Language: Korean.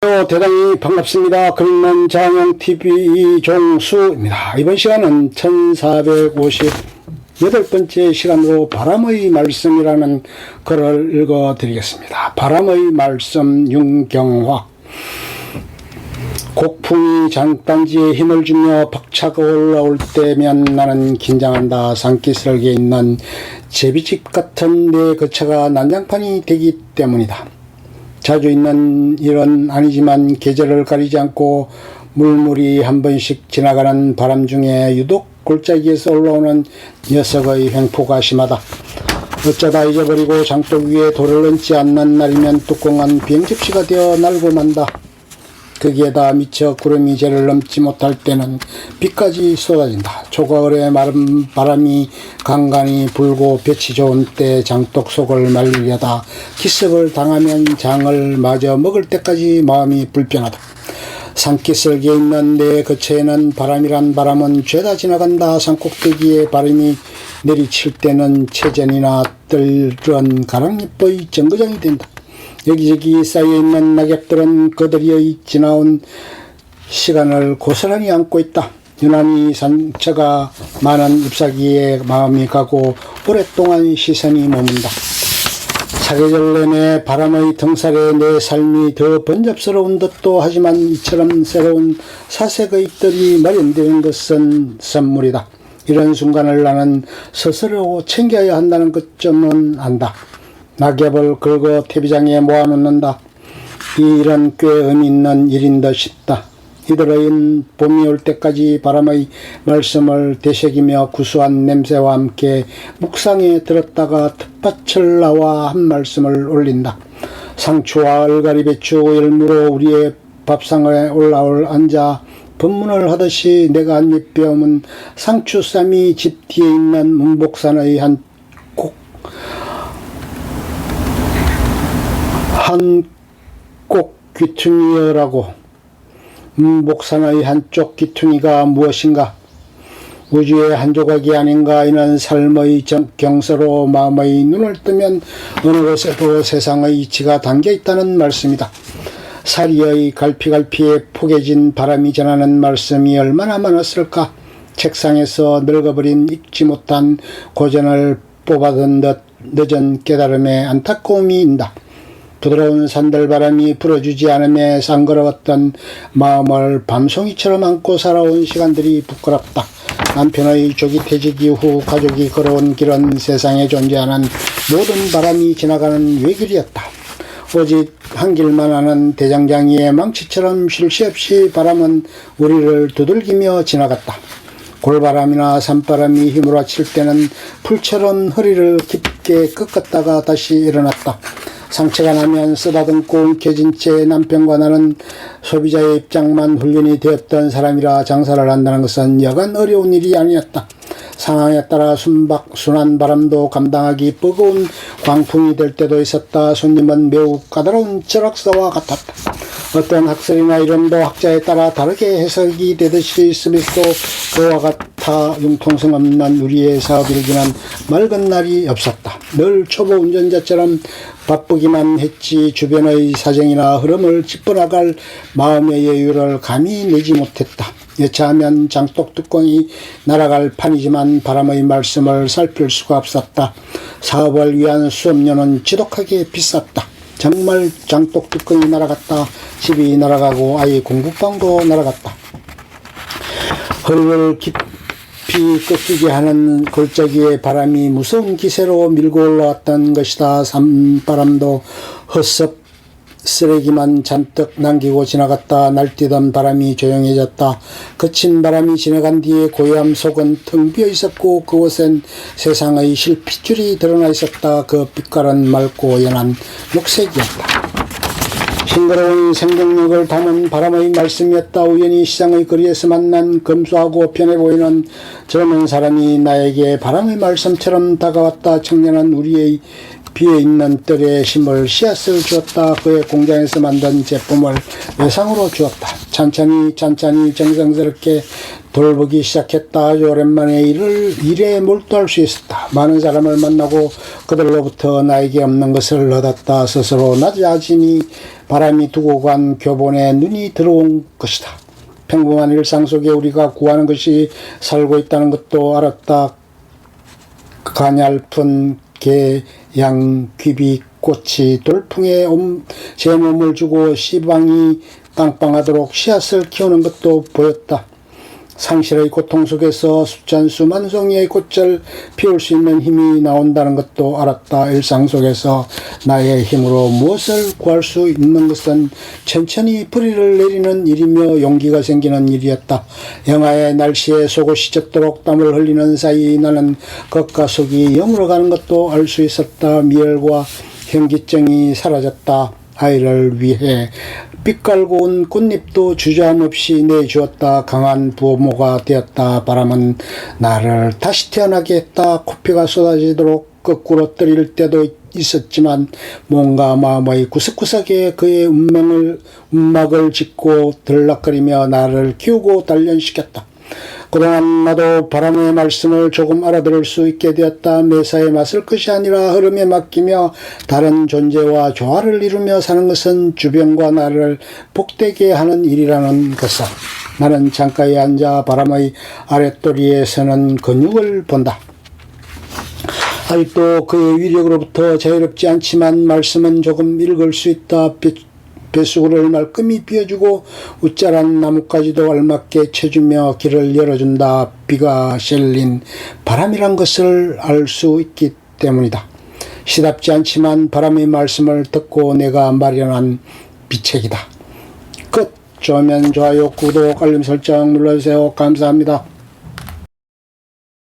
대단히 반갑습니다. 그림만 장영TV 이종수입니다. 이번 시간은 1458번째 시간으로 바람의 말씀이라는 글을 읽어드리겠습니다. 바람의 말씀 윤경화. 곡풍이 장단지에 힘을 주며 벅차고 올라올 때면 나는 긴장한다. 산기슭에 있는 제비집 같은 내 거처가 난장판이 되기 때문이다. 자주 있는 일은 아니지만 계절을 가리지 않고 물물이 한 번씩 지나가는 바람 중에 유독 골짜기에서 올라오는 녀석의 횡포가 심하다. 어쩌다 잊어버리고 장독 위에 돌을 얹지 않는 날이면 뚜껑은 비행접시가 되어 날고 만다. 거기에다 미처 구름이 죄를 넘지 못할 때는 비까지 쏟아진다. 초가을에 마른 바람이 간간히 불고 볕이 좋은 때 장독 속을 말리려다 기습을 당하면 장을 마저 먹을 때까지 마음이 불편하다. 산기슭에 있는 내 거처에는 바람이란 바람은 죄다 지나간다. 산꼭대기에 바람이 내리칠 때는 체전이나 뜰런 가랑잎의 정거장이 된다. 여기저기 쌓여있는 낙엽들은 그들의 지나온 시간을 고스란히 안고 있다. 유난히 상처가 많은 잎사귀에 마음이 가고 오랫동안 시선이 머문다. 사계절 내내 바람의 등살에 내 삶이 더 번잡스러운 듯도 하지만 이처럼 새로운 사색의 뜰이 마련되는 것은 선물이다. 이런 순간을 나는 스스로 챙겨야 한다는 것쯤은 안다. 낙엽을 긁어 퇴비장에 모아놓는다. 이 일은 꽤 의미 있는 일인 듯 싶다. 이들은 봄이 올 때까지 바람의 말씀을 되새기며 구수한 냄새와 함께 묵상에 들었다가 텃밭을 나와 한 말씀을 올린다. 상추와 얼갈이 배추 열무로 우리의 밥상에 올라올 앉아 법문을 하듯이 내가 한입 베어문 상추쌈이 집 뒤에 있는 문복산의 한꼭 귀퉁이여라고. 문복산의 한쪽 귀퉁이가 무엇인가? 우주의 한 조각이 아닌가. 이는 삶의 경서로 마음의 눈을 뜨면 어느 곳에도 세상의 이치가 담겨있다는 말씀이다. 사리의 갈피갈피에 포개진 바람이 전하는 말씀이 얼마나 많았을까. 책상에서 늙어버린 읽지 못한 고전을 뽑아둔 듯 늦은 깨달음에 안타까움이 인다. 부드러운 산들바람이 불어주지 않음에 쌍그러웠던 마음을 밤송이처럼 안고 살아온 시간들이 부끄럽다. 남편의 조기 퇴직 이후 가족이 걸어온 길은 세상에 존재하는 모든 바람이 지나가는 외길이었다. 오직 한 길만 하는 대장장이의 망치처럼 쉴 새 없이 바람은 우리를 두들기며 지나갔다. 골바람이나 산바람이 휘몰아칠 때는 풀처럼 허리를 깊게 꺾었다가 다시 일어났다. 상처가 나면 쓰다듬고 움켜진 채 남편과 나는 소비자의 입장만 훈련이 되었던 사람이라 장사를 한다는 것은 여간 어려운 일이 아니었다. 상황에 따라 순한 바람도 감당하기 버거운 광풍이 될 때도 있었다. 손님은 매우 까다로운 철학서와 같았다. 어떤 학설이나 이론도 학자에 따라 다르게 해석이 되듯이 스미스도 그와 같아 융통성 없는 우리의 사업이기는 맑은 날이 없었다. 늘 초보 운전자처럼 바쁘기만 했지 주변의 사정이나 흐름을 짚어나갈 마음의 여유를 감히 내지 못했다. 여차하면 장독 뚜껑이 날아갈 판이지만 바람의 말씀을 살필 수가 없었다. 사업을 위한 수업료는 지독하게 비쌌다. 정말 장독 뚜껑이 날아갔다. 집이 날아가고 아이 공부방도 날아갔다. 허리를 깊이 꺾이게 하는 골짜기의 바람이 무서운 기세로 밀고 올라왔던 것이다. 산바람도 헛섭 쓰레기만 잔뜩 남기고 지나갔다. 날뛰던 바람이 조용해졌다. 거친 바람이 지나간 뒤에 고요함 속은 텅 비어 있었고 그곳엔 세상의 실핏줄이 드러나 있었다. 그 빛깔은 맑고 연한 녹색이었다. 싱그러운 생동력을 담은 바람의 말씀이었다. 우연히 시장의 거리에서 만난 검소하고 편해 보이는 젊은 사람이 나에게 바람의 말씀처럼 다가왔다. 청년은 우리의 비어있는 뜰에 심을 씨앗을 주었다. 그의 공장에서 만든 제품을 외상으로 주었다. 찬찬히 정성스럽게 돌보기 시작했다. 아주 오랜만에 일에 몰두할 수 있었다. 많은 사람을 만나고 그들로부터 나에게 없는 것을 얻었다. 스스로 낮아지니 바람이 두고 간 교본에 눈이 들어온 것이다. 평범한 일상 속에 우리가 구하는 것이 살고 있다는 것도 알았다. 가냘픈 개, 양, 귀비, 꽃이 돌풍에 제 몸을 주고 씨방이 빵빵하도록 씨앗을 키우는 것도 보였다. 상실의 고통 속에서 숫잔수 만송이의 꽃을 피울 수 있는 힘이 나온다는 것도 알았다. 일상 속에서 나의 힘으로 무엇을 구할 수 있는 것은 천천히 뿌리를 내리는 일이며 용기가 생기는 일이었다. 영하의 날씨에 속옷이 젖도록 땀을 흘리는 사이 나는 겉과 속이 여물어가는 것도 알 수 있었다. 미열과 현기증이 사라졌다. 아이를 위해 빛깔고 온 꽃잎도 주저함없이 내주었다. 강한 부모가 되었다. 바람은 나를 다시 태어나게 했다. 코피가 쏟아지도록 거꾸로 떨릴 때도 있었지만 뭔가 마음의 구석구석에 그의 운막을 짓고 들락거리며 나를 키우고 단련시켰다. 그동안 나도 바람의 말씀을 조금 알아들을 수 있게 되었다. 매사에 맞설 것이 아니라 흐름에 맡기며 다른 존재와 조화를 이루며 사는 것은 주변과 나를 복되게 하는 일이라는 것을. 나는 창가에 앉아 바람의 아랫도리에 서는 근육을 본다. 아직도 그의 위력으로부터 자유롭지 않지만 말씀은 조금 읽을 수 있다. 뱃수구를 말끔히 비워주고 웃자란 나뭇가지도 알맞게 쳐주며 길을 열어준다. 비가 실린 바람이란 것을 알 수 있기 때문이다. 시답지 않지만 바람의 말씀을 듣고 내가 마련한 비책이다. 끝. 좋으면 좋아요, 구독, 알림 설정 눌러주세요. 감사합니다.